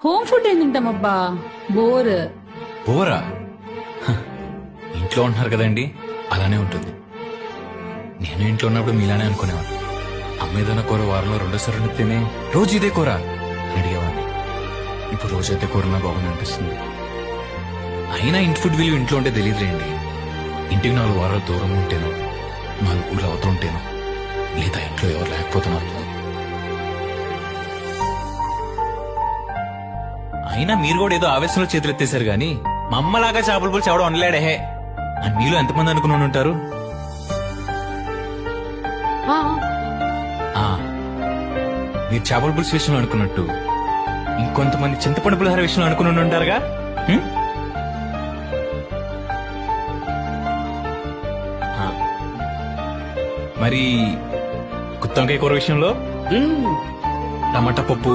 Home food ఏం తింటామబ్బా, bore. Bora? హ, ఇంట్లో ఉంటున్నారు కదండి, అలానే ఉంటుంది. నేను ఇంట్లో ఉన్నప్పుడు మీలానే అనుకునేవాడు. అమ్మ ఏదైనా కూర వారంలో రెండోసారి వండితేనే రోజు ఇదే కూర అని అడిగేవాడిని. ఇప్పుడు రోజైతే కూరనా బాగుంది అనిపిస్తుంది. అయినా ఇంటి ఫుడ్ విలువ ఇంట్లో ఉంటే తెలియదులేండి. ఇంటికి 4 వారాలు దూరం ఉంటేనో, 4 ఊళ్ళు అవతల ఉంటేనో, లేదా ఇంట్లో ఎవరు లేకపోతున్నారు. అయినా మీరు కూడా ఏదో ఆవేశంలో చేతులు ఎత్తేశారు గాని మా అమ్మలాగా చేపల పులుసు ఎవడో వండలేడే అని మీలో ఎంతమంది అనుకుని ఉంటారు? ఆ, ఆ, మీరు చేపల పులుసు విషయంలో అనుకున్నట్టు ఇంకొంతమంది చింతపండు పులిహార విషయంలో అనుకుని ఉంటారుగా. హ్మ్? ఆ, మరి గుత్తొంకాయ కూర విషయంలో, టమాటా పప్పు,